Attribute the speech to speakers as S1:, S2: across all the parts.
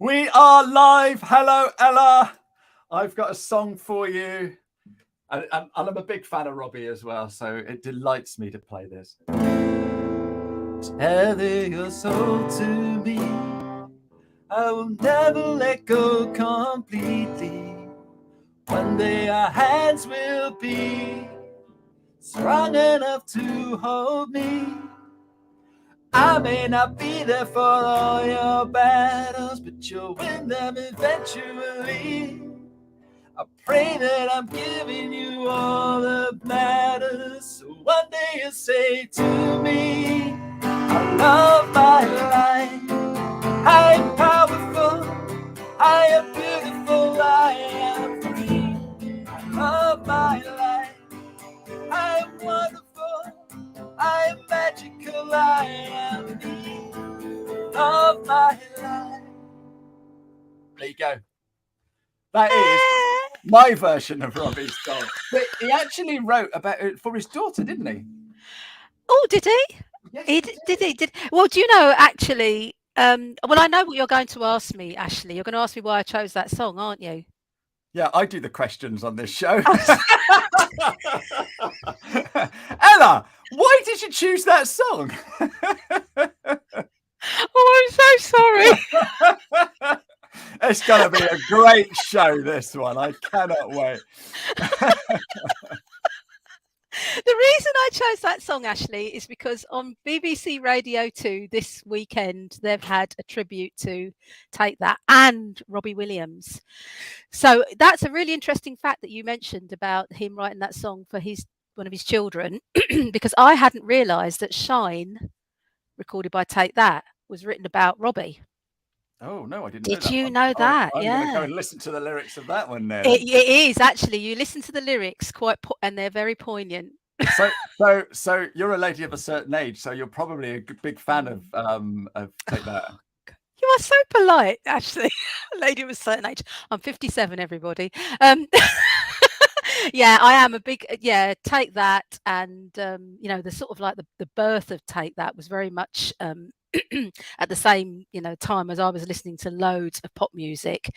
S1: We are live. Hello, Ella. I've got a song for you. And I'm a big fan of Robbie as well, so it delights me to play this. Tether your soul to me. I will never let go completely. One day our hands will be strong enough to hold me. I may not be there for all your battles, but you'll win them eventually. I pray that I'm giving you all that matters. So one day you'll say to me, I love my life. I am powerful. I am beautiful. I am free. I love my life. I am wonderful. I am magical. I am me. Love my life. There you go. That is my version of Robbie's song. But he actually wrote about it for his daughter, didn't he?
S2: Oh, did he?
S1: Yes,
S2: He did. Well, do you know, actually, well, I know what you're going to ask me, Ashley. You're going to ask me why I chose that song, aren't you?
S1: Yeah, I do the questions on this show. Ella, why did you choose that song?
S2: Oh, I'm so sorry.
S1: It's going to be a great show, this one. I cannot wait.
S2: The reason I chose that song, Ashley, is because on BBC Radio 2 this weekend, they've had a tribute to Take That and Robbie Williams. So that's a really interesting fact that you mentioned about him writing that song for one of his children, because I hadn't realised that Shine, recorded by Take That, was written about Robbie.
S1: Oh, no, I didn't
S2: Did
S1: know that
S2: you
S1: one.
S2: know that?
S1: I'm
S2: Yeah.
S1: going to go and listen to the lyrics of that one now.
S2: It is, actually. You listen to the lyrics and they're very poignant.
S1: So you're a lady of a certain age, so you're probably a big fan of Take That.
S2: You are so polite, Ashley. A lady of a certain age. I'm 57, everybody. Yeah, I am a big Take That, and the sort of like the birth of Take That was very much at the same time as I was listening to loads of pop music.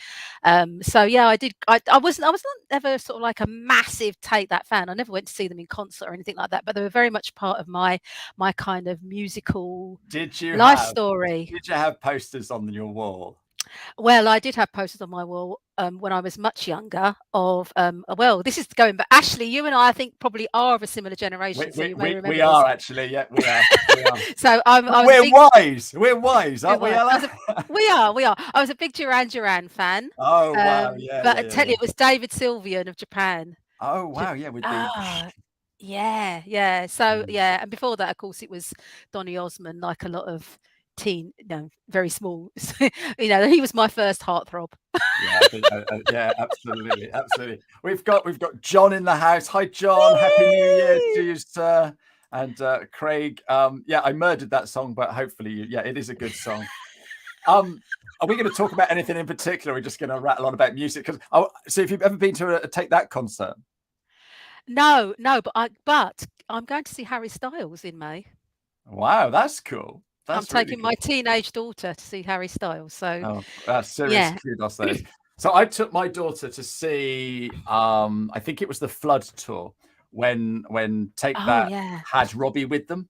S2: So yeah, I was not ever sort of like a massive Take That fan. I never went to see them in concert or anything like that, but they were very much part of my kind of musical life story.
S1: Did you have posters on your wall?
S2: Well, I did have posters on my wall when I was much younger of, well, this is going back. Ashley, you and I think, probably are of a similar generation. So you may remember
S1: we are, actually. Yeah, we are.
S2: So
S1: we're wise, aren't we, Ella?
S2: We are. I was a big Duran Duran fan.
S1: Oh, wow. Yeah.
S2: But I tell you, it was David Sylvian of Japan.
S1: Oh, wow. Yeah. With the...
S2: Yeah. So, yeah. And before that, of course, it was Donny Osmond, like a lot of very small. He was my first heartthrob.
S1: Yeah, absolutely. We've got John in the house. Hi, John. Yay! Happy New Year to you, sir. And Craig. I murdered that song, but hopefully, it is a good song. Are we going to talk about anything in particular? We're just going to rattle on about music. So, if you've ever been to a Take That concert?
S2: No, but I'm going to see Harry Styles in May.
S1: Wow, that's cool.
S2: I'm taking my teenage daughter to see Harry Styles. So,
S1: serious kudos there. So I took my daughter to see, I think it was the Flood tour when Take That had Robbie with them.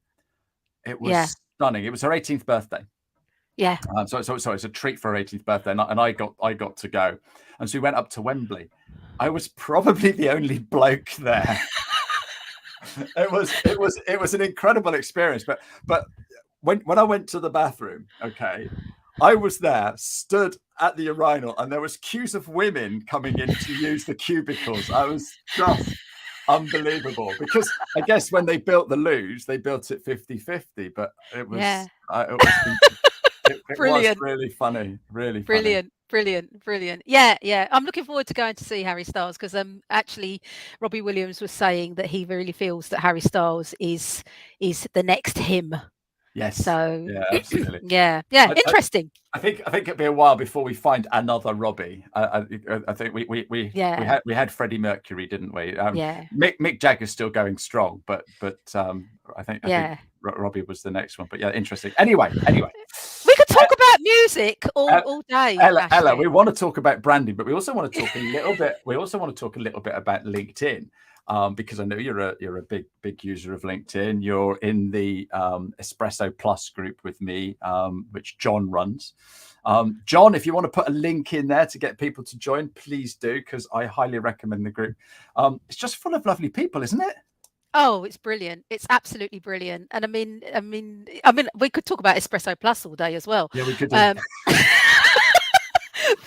S1: It was stunning. It was her 18th birthday.
S2: Yeah.
S1: So it's a treat for her 18th birthday, and I got to go, and so we went up to Wembley. I was probably the only bloke there. It was an incredible experience, but when I went to the bathroom, I was there, stood at the urinal, and there was queues of women coming in to use the cubicles. I was just unbelievable, because I guess when they built the luge, they built it 50-50, but it was
S2: brilliant.
S1: Was really funny, really
S2: brilliant. Brilliant. Yeah. I'm looking forward to going to see Harry Styles, because actually Robbie Williams was saying that he really feels that Harry Styles is the next him.
S1: Yes.
S2: So
S1: yeah, absolutely.
S2: yeah. Interesting.
S1: I think it'll be a while before we find another Robbie. I think we had Freddie Mercury, didn't we? Mick Jagger's still going strong, but I think Robbie was the next one. But yeah, interesting. Anyway.
S2: We could talk about music all day.
S1: Ella, we want to talk about branding, but we also want to talk a little bit. We also want to talk a little bit about LinkedIn, because I know you're a big user of LinkedIn. You're in the Espresso Plus group with me, which John runs. John, if you want to put a link in there to get people to join, please do, because I highly recommend the group. It's just full of lovely people, isn't it?
S2: Oh, it's brilliant. It's absolutely brilliant. And I mean, we could talk about Espresso Plus all day as well.
S1: Yeah, we could do.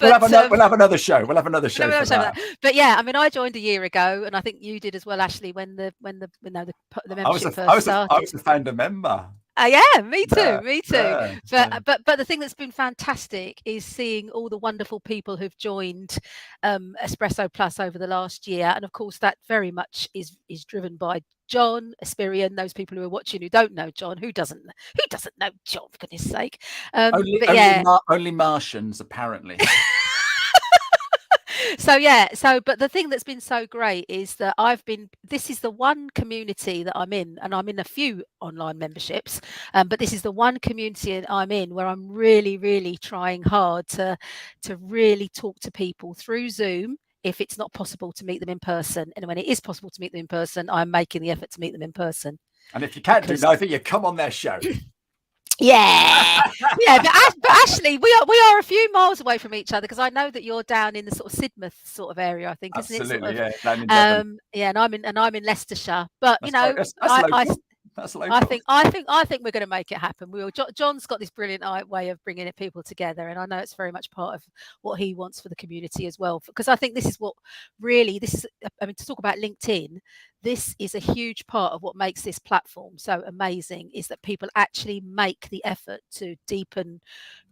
S1: We'll have another show. We'll have another show for that.
S2: But yeah, I mean, I joined a year ago, and I think you did as well, Ashley, when the membership first started.
S1: I was a founder member.
S2: Yeah, me too.
S1: Yeah.
S2: But the thing that's been fantastic is seeing all the wonderful people who've joined Espresso Plus over the last year, and of course that very much is driven by John Espirian. Those people who are watching who don't know John, who doesn't know John, for goodness sake.
S1: Only Martians, apparently.
S2: But the thing that's been so great is that this is the one community that I'm in, and I'm in a few online memberships, but this is the one community I'm in where I'm really, really trying hard to really talk to people through Zoom if it's not possible to meet them in person. And when it is possible to meet them in person, I'm making the effort to meet them in person.
S1: And if you can't do neither, you come on their show.
S2: Yeah, but Ashley, we are a few miles away from each other, because I know that you're down in the sort of Sidmouth sort of area, I think,
S1: Absolutely,
S2: isn't it?
S1: Absolutely, yeah.
S2: And I'm in Leicestershire, but
S1: that's local.
S2: I think we're going to make it happen. John's got this brilliant way of bringing people together, and I know it's very much part of what he wants for the community as well. Because I think this is to talk about LinkedIn. This is a huge part of what makes this platform so amazing, is that people actually make the effort to deepen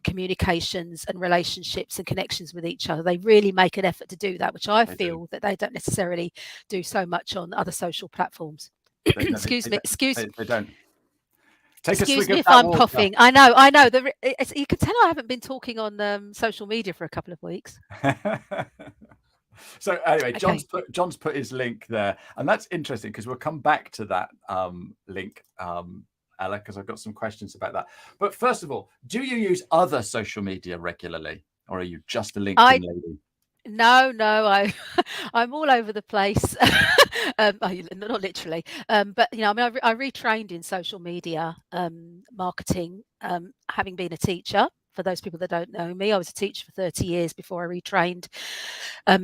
S2: communications and relationships and connections with each other. They really make an effort to do that, which I feel that they don't necessarily do so much on other social platforms. Excuse me.
S1: They don't.
S2: Excuse me if I'm coughing. I know. You can tell I haven't been talking on social media for a couple of weeks.
S1: So anyway, John's put his link there, and that's interesting because we'll come back to that link, Ella, because I've got some questions about that. But first of all, do you use other social media regularly, or are you just a LinkedIn lady?
S2: No, I'm all over the place. Not literally, but I retrained in social media marketing, having been a teacher. For those people that don't know me, I was a teacher for 30 years before I retrained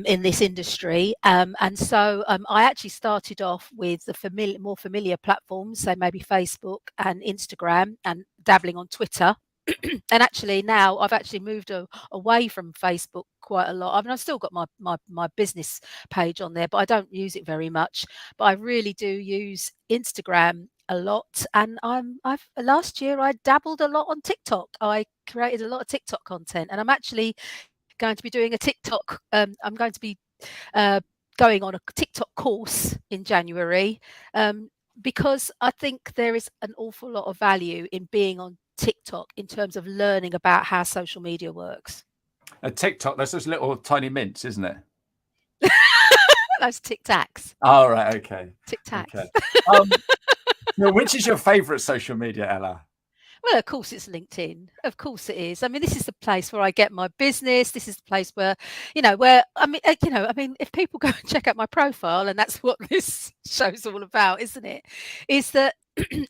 S2: in this industry. And so I actually started off with the more familiar platforms, so maybe Facebook and Instagram, and dabbling on Twitter. And actually now I've actually moved away from Facebook quite a lot. I mean, I've still got my business page on there, but I don't use it very much. But I really do use Instagram a lot, and last year I dabbled a lot on TikTok. I created a lot of TikTok content, and I'm actually going to be doing a TikTok. I'm going to be going on a TikTok course in January, because I think there is an awful lot of value in being on TikTok in terms of learning about how social media works.
S1: TikTok, there's those little tiny mints, isn't it?
S2: Those Tic Tacs.
S1: Oh, right, okay.
S2: Tic Tacs.
S1: Okay. Which is your favourite social media, Ella?
S2: Well, of course it's LinkedIn. Of course it is. I mean, this is the place where I get my business. This is the place where, if people go and check out my profile, and that's what this show's all about, isn't it? Is that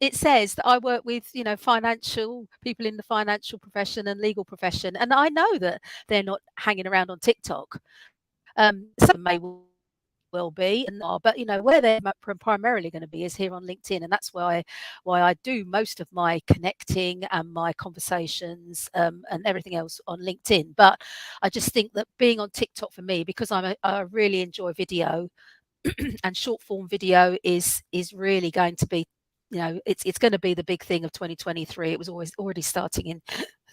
S2: it says that I work with, financial people in the financial profession and legal profession. And I know that they're not hanging around on TikTok. Some may will be and are, but where they're primarily going to be is here on LinkedIn, and that's why I do most of my connecting and my conversations and everything else on LinkedIn. But I just think that being on TikTok for me, because I really enjoy video and short form video is really going to be, it's going to be the big thing of 2023. It was already starting in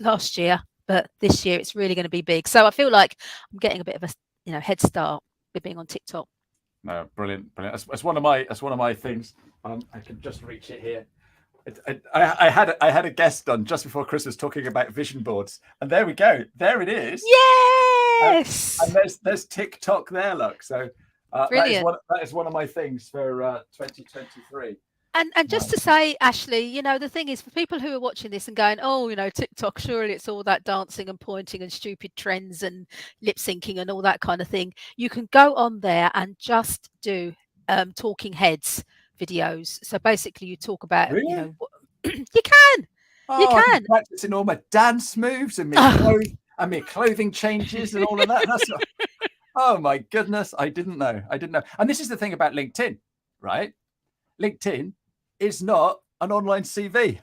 S2: last year, but this year it's really going to be big. So I feel like I'm getting a bit of a head start with being on TikTok.
S1: No, brilliant. That's one of my things. I can just reach it here. I had a guest on just before Christmas talking about vision boards, and there we go. There it is.
S2: Yes.
S1: And there's TikTok there. Look, so that is one of my things for 2023.
S2: And just to say, Ashley, you know, the thing is, for people who are watching this and going, oh, you know, TikTok, surely it's all that dancing and pointing and stupid trends and lip syncing and all that kind of thing. You can go on there and just do talking heads videos. So basically, you talk about,
S1: Really?
S2: you know, you can. You
S1: I've been
S2: can.
S1: practicing all my dance moves and my clothing changes and all of that. That's oh my goodness, I didn't know. And this is the thing about LinkedIn, right? LinkedIn is not an online CV.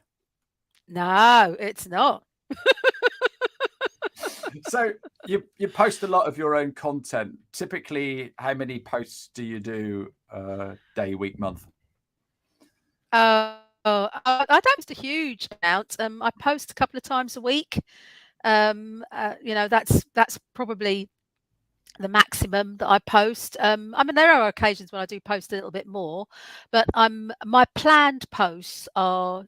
S2: No, it's not.
S1: So you post a lot of your own content. Typically, how many posts do you do day, week, month?
S2: I don't post a huge amount. I post a couple of times a week. You know, that's probably the maximum that I post. I mean, there are occasions when I do post a little bit more, but my planned posts are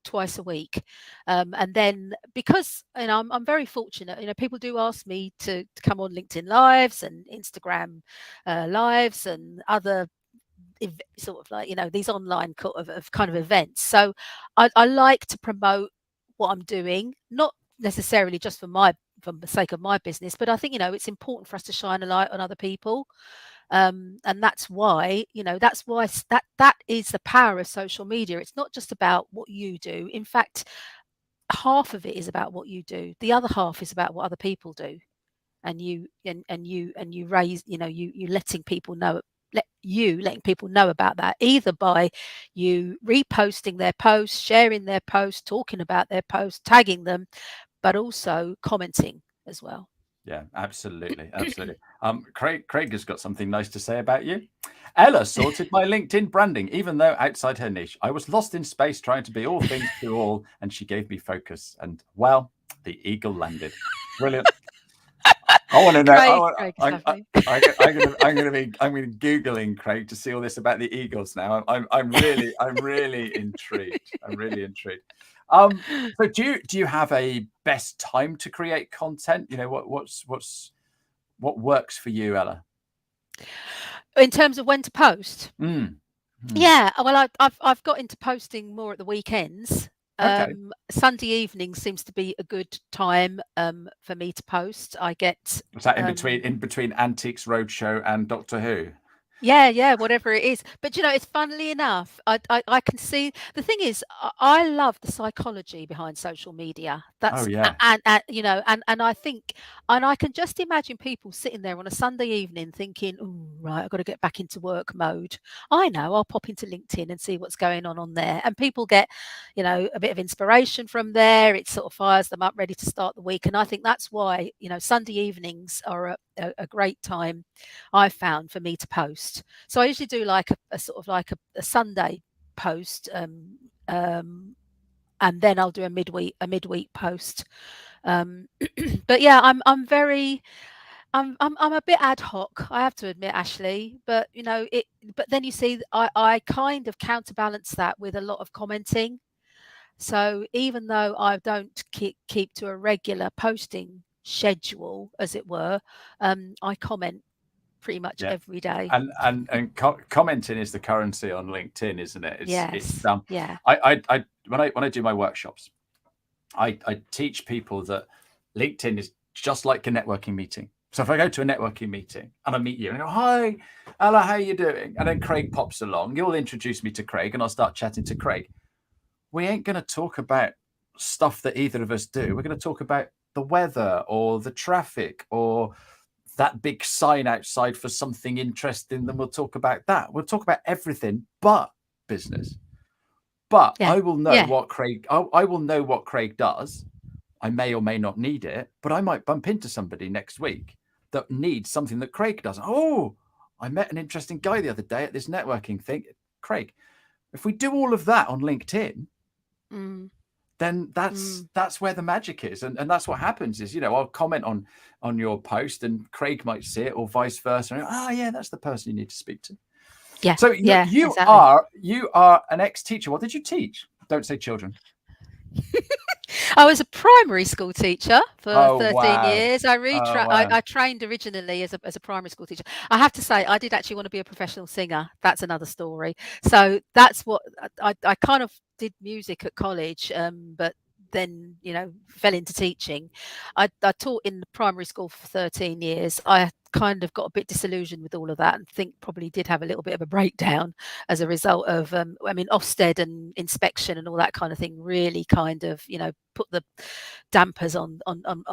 S2: twice a week. And then, because, you know, I'm very fortunate, you know, people do ask me to come on LinkedIn Lives and Instagram Lives and other sort of like, you know, these online kind of events. So I like to promote what I'm doing, not necessarily just for the sake of my business, but I think, you know, it's important for us to shine a light on other people. And that's why, you know, that is the power of social media. It's not just about what you do. In fact, half of it is about what you do. The other half is about what other people do. And you raise, you know, you letting people know about that, either by you reposting their posts, sharing their posts, talking about their posts, tagging them, but also commenting as well.
S1: Yeah, absolutely. Craig has got something nice to say about you. Ella sorted my LinkedIn branding, even though outside her niche. I was lost in space trying to be all things to all, and she gave me focus. And well, the eagle landed. Brilliant. I want to know. I'm going to be Googling Craig to see all this about the Eagles now. I'm really intrigued. I'm really intrigued. So do you have a best time to create content? You know, what works for you, Ella?
S2: In terms of when to post? Yeah, well, I've got into posting more at the weekends.
S1: Okay.
S2: Sunday evening seems to be a good time for me to post. I get
S1: Was that in between Antiques Roadshow and Doctor Who?
S2: Yeah, whatever it is. But you know, it's funnily enough, I can see, the thing is, I love the psychology behind social media. That's and you know, and I think, and I can just imagine people sitting there on a Sunday evening thinking, oh, right, I've got to get back into work mode. I know, I'll pop into LinkedIn and see what's going on there. And people get, you know, a bit of inspiration from there. It sort of fires them up ready to start the week. And I think that's why, you know, Sunday evenings are a great time, I've found, for me to post. So I usually do like a sort of like a Sunday post, and then I'll do a midweek post. But yeah, I'm a bit ad hoc, I have to admit, Ashley. But you know, but then you see, I kind of counterbalance that with a lot of commenting. So even though I don't keep to a regular posting schedule, as it were, I comment pretty much every day.
S1: And commenting is the currency on LinkedIn, isn't it?
S2: Yes. Yeah.
S1: When I do my workshops, I teach people that LinkedIn is just like a networking meeting. So if I go to a networking meeting and I meet you and I go, hi, Ella, how are you doing? And then Craig pops along, you'll introduce me to Craig and I'll start chatting to Craig. We ain't going to talk about stuff that either of us do. We're going to talk about the weather or the traffic or that big sign outside for something interesting. Then we'll talk about that. We'll talk about everything but business. But I will know what Craig, I will know what Craig does. I may or may not need it, but I might bump into somebody next week that needs something that Craig doesn't. Oh, I met an interesting guy the other day at this networking thing. Craig, if we do all of that on LinkedIn, then that's where the magic is. And that's what happens is, you know, I'll comment on your post and Craig might see it or vice versa. And, yeah, that's the person you need to speak to.
S2: Yeah.
S1: So you
S2: exactly.
S1: are an ex-teacher. What did you teach? Don't say children.
S2: I was a primary school teacher for
S1: Oh
S2: 13
S1: wow.
S2: years. I
S1: Oh
S2: retra-
S1: wow.
S2: I trained originally as a primary school teacher. I have to say, I did actually want to be a professional singer. That's another story. So that's what I kind of did music at college, but then fell into teaching. I taught in the primary school for 13 years. I kind of got a bit disillusioned with all of that and think probably did have a little bit of a breakdown as a result of I mean Ofsted and inspection and all that kind of thing really kind of put the dampers on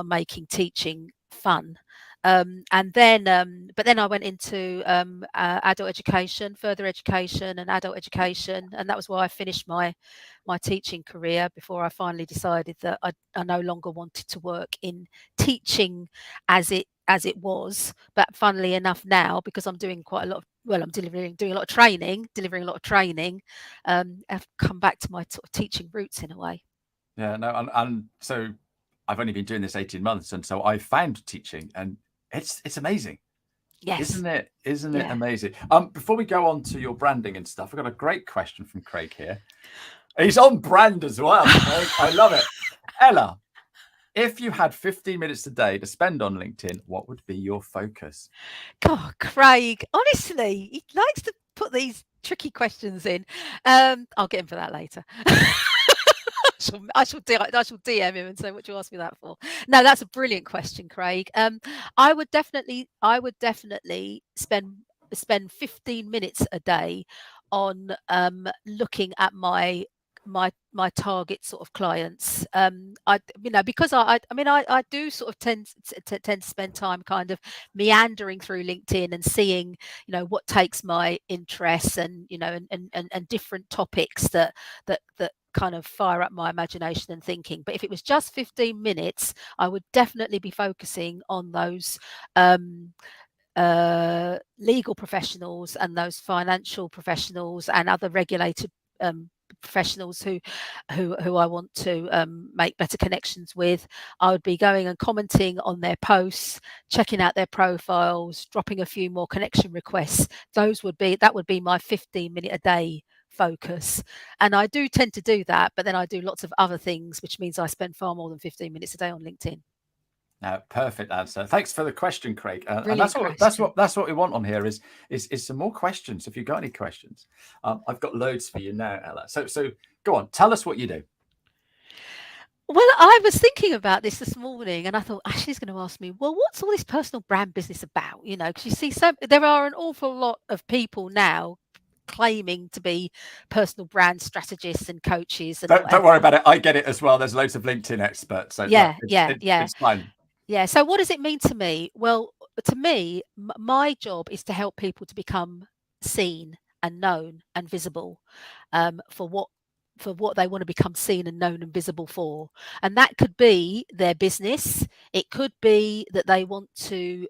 S2: making teaching fun. And then but then I went into adult education, further education and adult education, and that was why I finished my teaching career before I finally decided that I no longer wanted to work in teaching as it was. But funnily enough now, because I'm doing quite a lot of I'm doing a lot of training, delivering a lot of training, I've come back to my sort of teaching roots in a way.
S1: Yeah, no, and so I've only been doing this 18 months, and so I found teaching, and it's amazing.
S2: Yes.
S1: Isn't it? Isn't it
S2: Yeah.
S1: amazing? Before we go on to your branding and stuff, I've got a great question from Craig here. He's on brand as well. I love it. Ella, if you had 15 minutes a day to spend on LinkedIn, what would be your focus?
S2: God, Craig, honestly, he likes to put these tricky questions in. I'll get him for that later. I shall DM him and say, "What do you ask me that for?" No, that's a brilliant question, Craig. I would definitely spend 15 minutes a day on looking at my target sort of clients. I because I do sort of tend to spend time kind of meandering through LinkedIn and seeing what takes my interest and and different topics that kind of fire up my imagination and thinking. But if it was just 15 minutes, I would definitely be focusing on those legal professionals and those financial professionals and other regulated professionals who I want to make better connections with. I would be going and commenting on their posts, checking out their profiles, dropping a few more connection requests. That would be my 15-minute a day focus. And I do tend to do that, but then I do lots of other things, which means I spend far more than 15 minutes a day on LinkedIn.
S1: Perfect answer. Thanks for the question, Craig. And
S2: Brilliant
S1: that's
S2: question.
S1: what we want on here is some more questions. If you've got any questions, I've got loads for you now, Ella. So go on, tell us what you do.
S2: Well, I was thinking about this morning, and I thought Ashley's going to ask me, well, what's all this personal brand business about? Because you see, there are an awful lot of people now claiming to be personal brand strategists and coaches and
S1: don't worry about it. I get it as well. There's loads of LinkedIn experts. So
S2: yeah.
S1: It's fine.
S2: Yeah. So what does it mean to me? Well, to me, my job is to help people to become seen and known and visible for what they want to become seen and known and visible for. And that could be their business. It could be that they want to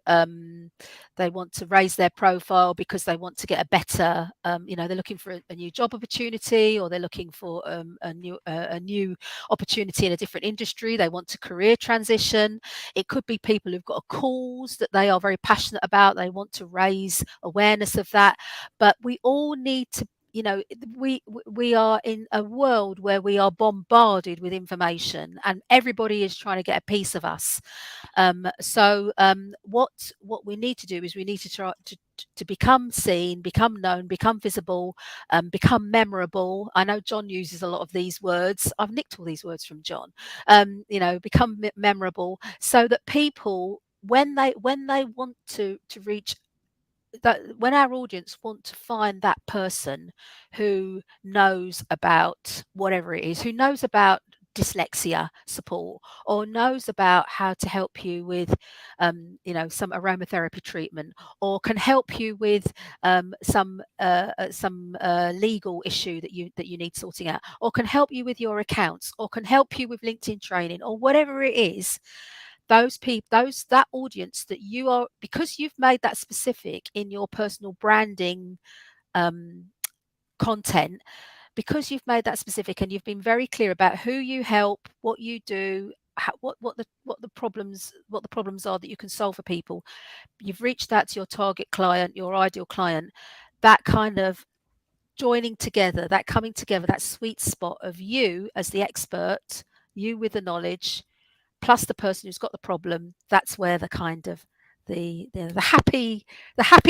S2: raise their profile because they want to get a better they're looking for a new job opportunity, or they're looking for a new opportunity in a different industry. They want to career transition. It could be people who've got a cause that they are very passionate about. They want to raise awareness of that. But we all need to we are in a world where we are bombarded with information and everybody is trying to get a piece of us. What we need to do is we need to try to become seen, become known, become visible, become memorable. I know John uses a lot of these words. I've nicked all these words from John. Become memorable, so that people, when they want to reach that, when our audience want to find that person who knows about whatever it is, who knows about dyslexia support, or knows about how to help you with some aromatherapy treatment, or can help you with some legal issue that you need sorting out, or can help you with your accounts, or can help you with LinkedIn training, or whatever it is, that audience that you are, because you've made that specific in your personal branding content, because you've made that specific and you've been very clear about who you help, what you do, what the problems are that you can solve for people. You've reached out to your target client, your ideal client. That kind of joining together, that coming together, that sweet spot of you as the expert, you with the knowledge, plus the person who's got the problem. That's where the kind of the happy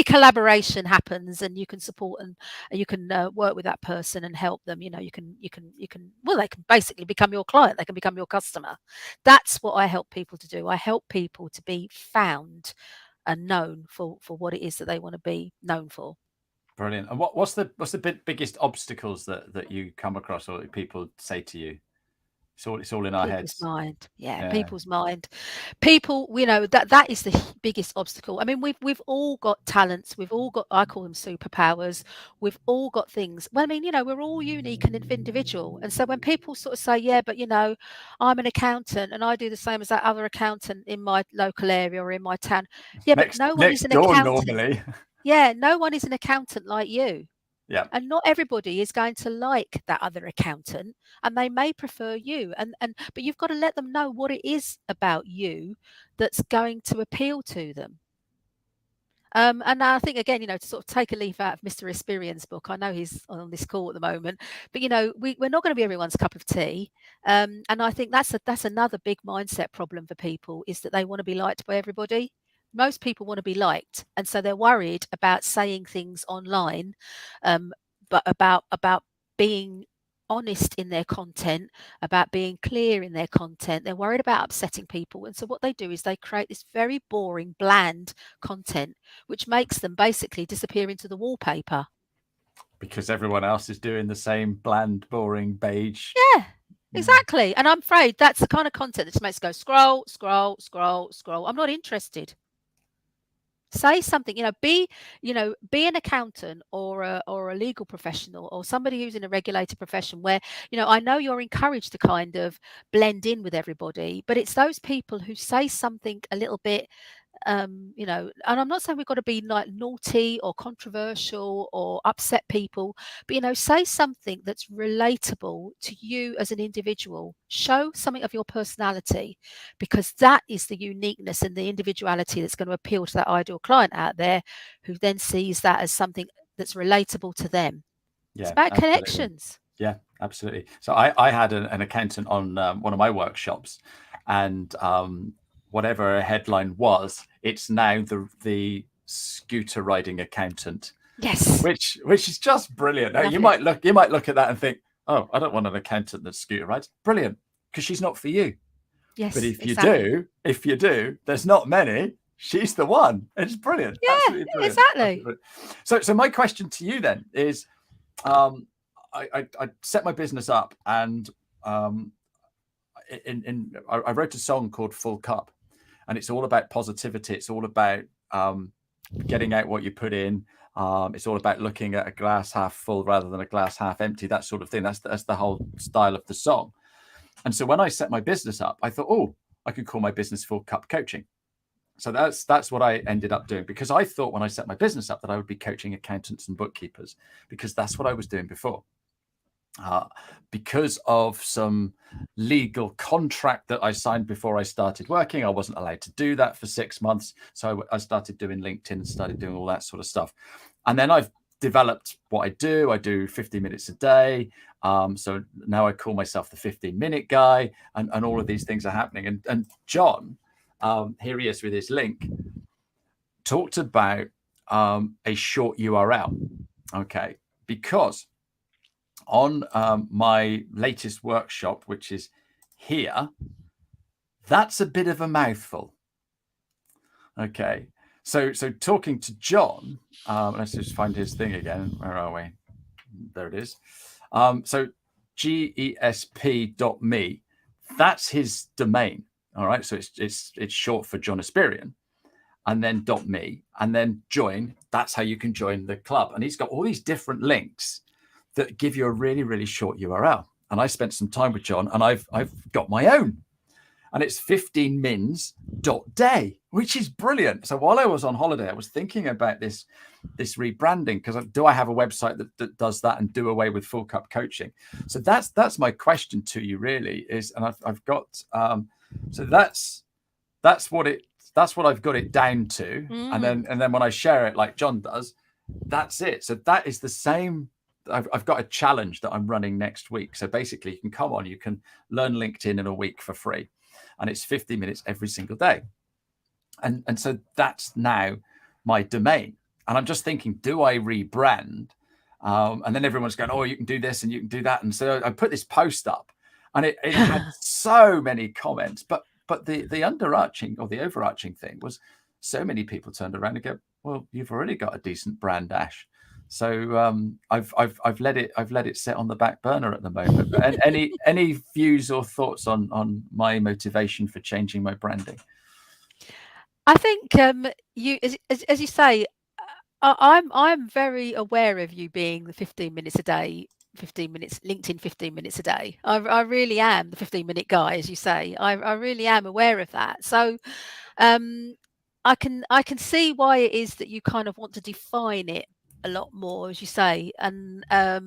S2: collaboration happens, and you can support and you can work with that person and help them. You know, you can well, they can basically become your client, they can become your customer. That's what I help people to do. I help people to be found and known for what it is that they want to be known for.
S3: Brilliant. And what's the biggest obstacles that you come across, or that people say to you? It's all in our heads.
S2: Mind. Yeah, people's mind. People, you know, that is the biggest obstacle. I mean, we've all got talents. We've all got, I call them superpowers. We've all got things. Well, I mean, you know, we're all unique and individual. And so when people sort of say, yeah, but you know, I'm an accountant and I do the same as that other accountant in my local area or in my town. Yeah, but no one is an accountant. Normally. Yeah, no one is an accountant like you.
S3: Yeah.
S2: And not everybody is going to like that other accountant, and they may prefer you. But you've got to let them know what it is about you that's going to appeal to them. And I think, again, you know, to sort of take a leaf out of Mr. Esperian's book, I know he's on this call at the moment, but, you know, we're not going to be everyone's cup of tea. And I think that's another big mindset problem for people, is that they want to be liked by everybody. Most people want to be liked, and so they're worried about saying things online, but about being honest in their content, about being clear in their content. They're worried about upsetting people, and so what they do is they create this very boring, bland content, which makes them basically disappear into the wallpaper.
S3: Because everyone else is doing the same bland, boring, beige.
S2: Yeah. Exactly. And I'm afraid that's the kind of content that just makes go scroll, scroll, scroll, scroll. I'm not interested. Say something, you know, be an accountant or a legal professional or somebody who's in a regulated profession where, you know, I know you're encouraged to kind of blend in with everybody, but it's those people who say something a little bit, you know, and I'm not saying we've got to be like naughty or controversial or upset people, but, you know, say something that's relatable to you as an individual. Show something of your personality, because that is the uniqueness and the individuality that's going to appeal to that ideal client out there, who then sees that as something that's relatable to them.
S3: Yeah,
S2: it's about
S3: absolutely.
S2: Connections.
S3: Yeah, absolutely. So I had an accountant on one of my workshops, and whatever her headline was, it's now the scooter riding accountant.
S2: Yes.
S3: Which is just brilliant. Now, you might look at that and think, oh, I don't want an accountant that scooter rides. Brilliant, because she's not for you.
S2: Yes.
S3: But if you do, there's not many. She's the one. It's brilliant.
S2: Yeah,
S3: absolutely brilliant.
S2: Exactly.
S3: Brilliant. So my question to you then is, I set my business up, and I wrote a song called Full Cup, and it's all about positivity. It's all about getting out what you put in. It's all about looking at a glass half full rather than a glass half empty, that sort of thing. That's the whole style of the song. And so when I set my business up, I thought, oh, I could call my business Full Cup Coaching. So that's what I ended up doing, because I thought when I set my business up that I would be coaching accountants and bookkeepers, because that's what I was doing before. Because of some legal contract that I signed before I started working, I wasn't allowed to do that for 6 months. So I started doing LinkedIn and started doing all that sort of stuff. And then I've developed what I do. I do 50 minutes a day. So now I call myself the 15-minute guy, and all of these things are happening. And John, here he is with his link, talked about a short URL. Okay, because on my latest workshop, which is here, that's a bit of a mouthful. Okay, so talking to John, let's just find his thing again. Where are we? There it is. So gesp.me, that's his domain. All right, so it's short for John Esperian, and then .me, and then join. That's how you can join the club. And he's got all these different links that give you a really, really short URL. And I spent some time with John, and I've got my own, and it's 15mins.day, which is brilliant. So while I was on holiday, I was thinking about this rebranding, because do I have a website that does that and do away with Full Cup Coaching? So that's my question to you, really, is, and I've got so that's what I've got it down to, and then when I share it like John does, that's it. So that is the same I've got a challenge that I'm running next week. So basically, you can come on, you can learn LinkedIn in a week for free, and it's 50 minutes every single day. And so that's now my domain. And I'm just thinking, do I rebrand? And then everyone's going, oh, you can do this and you can do that. And so I put this post up, and it had so many comments. But the underarching or the overarching thing was, so many people turned around and go, well, you've already got a decent brand, Ash. So I've let it sit on the back burner at the moment. But any views or thoughts on my motivation for changing my branding?
S2: I think you, as you say, I'm very aware of you being the 15 minutes a day, 15 minutes LinkedIn, 15 minutes a day. I really am the 15-minute guy, as you say. I really am aware of that. So I can see why it is that you kind of want to define it a lot more, as you say, and I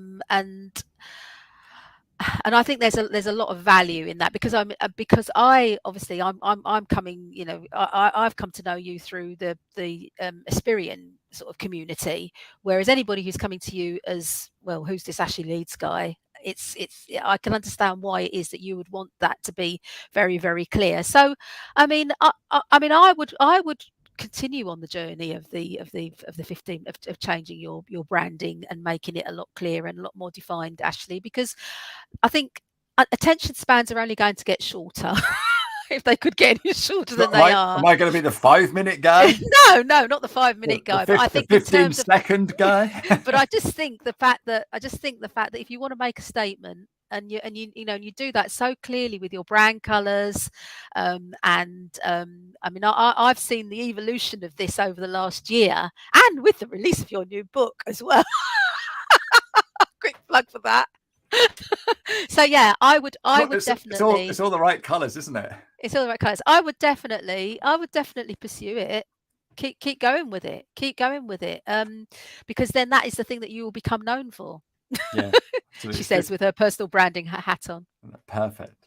S2: think there's a lot of value in that, because I obviously I'm coming, you know, I've come to know you through the Aspirian sort of community, whereas anybody who's coming to you as, well, who's this Ashley Leeds guy, it's I can understand why it is that you would want that to be very, very clear. So I mean I would continue on the journey of the 15 of changing your branding and making it a lot clearer and a lot more defined, Ashley, because I think attention spans are only going to get shorter. If they could get any shorter than they are.
S3: Am I going to be the 5-minute guy?
S2: No, not the 5-minute guy. But I think
S3: the 15-second guy.
S2: But I just think the fact that if you want to make a statement, and you do that so clearly with your brand colors, I mean, I've seen the evolution of this over the last year, and with the release of your new book as well. Quick plug for that. So yeah, I would definitely.
S3: It's all the right colors, isn't it?
S2: It's all the right colors. I would definitely pursue it. Keep going with it. Because then that is the thing that you will become known for.
S3: Yeah,
S2: she says, with her personal branding hat on.
S3: Perfect.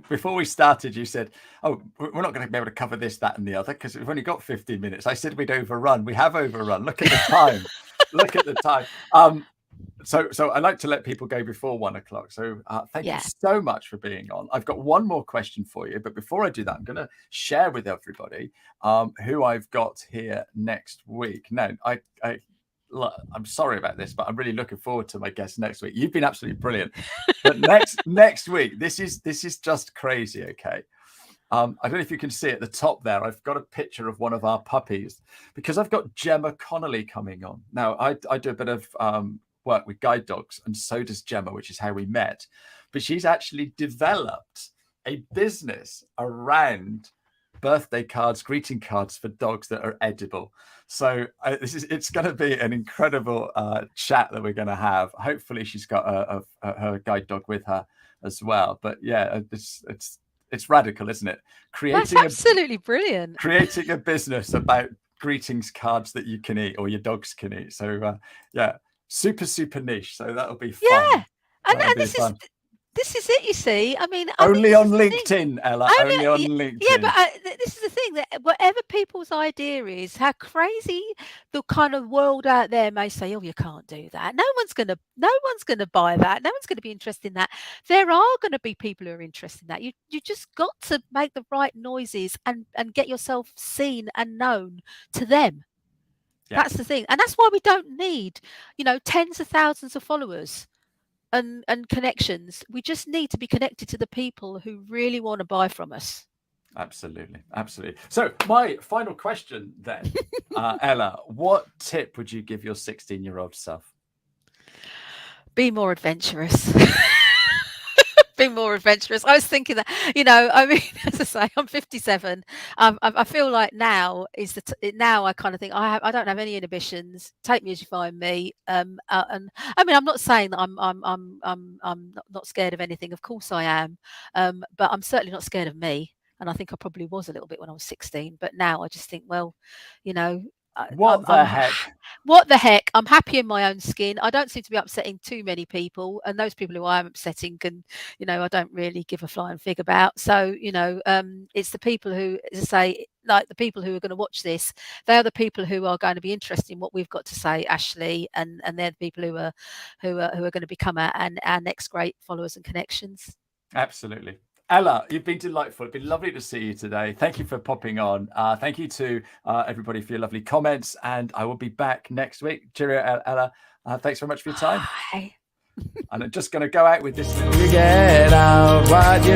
S3: Before we started, you said, oh, we're not going to be able to cover this, that, and the other because we've only got 15 minutes. I said we'd overrun. We have overrun. Look at the time. Look at the time. So I like to let people go before 1 o'clock. So thank you so much for being on. I've got one more question for you, but before I do that, I'm going to share with everybody who I've got here next week. No, I'm sorry about this, but I'm really looking forward to my guest next week. You've been absolutely brilliant. But next week, this is just crazy. Okay. I don't know if you can see at the top there, I've got a picture of one of our puppies because I've got Gemma Connolly coming on. Now, I do a bit of work with guide dogs, and so does Gemma, which is how we met. But she's actually developed a business around birthday cards, greeting cards for dogs that are edible. So it's going to be an incredible chat that we're going to have. Hopefully she's got her guide dog with her as well. But yeah, it's radical, isn't it?
S2: That's absolutely brilliant.
S3: Creating a business about greetings cards that you can eat or your dogs can eat. So yeah, super niche. So that'll be fun.
S2: Yeah, and this is it, you see. I mean,
S3: only on LinkedIn, Ella. Only on LinkedIn.
S2: Yeah, but this is the thing, that whatever people's idea is, how crazy the kind of world out there may say, oh, you can't do that. No one's gonna buy that. No one's gonna be interested in that. There are gonna be people who are interested in that. You just got to make the right noises and get yourself seen and known to them. Yeah. That's the thing, and that's why we don't need, tens of thousands of followers and connections. We just need to be connected to the people who really want to buy from us.
S3: Absolutely. So my final question then, Ella, what tip would you give your 16-year-old self?
S2: Be more adventurous. Be more adventurous. I was thinking that, I mean, as I say, I'm 57. I feel like now now I kind of think I don't have any inhibitions. Take me as you find me. And I mean, I'm not saying that I'm not scared of anything. Of course I am. But I'm certainly not scared of me. And I think I probably was a little bit when I was 16. But now I just think, well,
S3: what the heck?
S2: I'm happy in my own skin. I don't seem to be upsetting too many people, and those people who I am upsetting can, I don't really give a flying fig about. So, it's the people who, as I say, like the people who are going to watch this, they are the people who are going to be interested in what we've got to say, Ashley, and they're the people who are going to become our next great followers and connections.
S3: Absolutely. Ella, you've been delightful. It's been lovely to see you today. Thank you for popping on. Thank you to everybody for your lovely comments, and I will be back next week. Cheerio, Ella. Thanks very much for your time.
S2: Bye.
S3: And I'm just going to go out with this little...
S1: You get out what you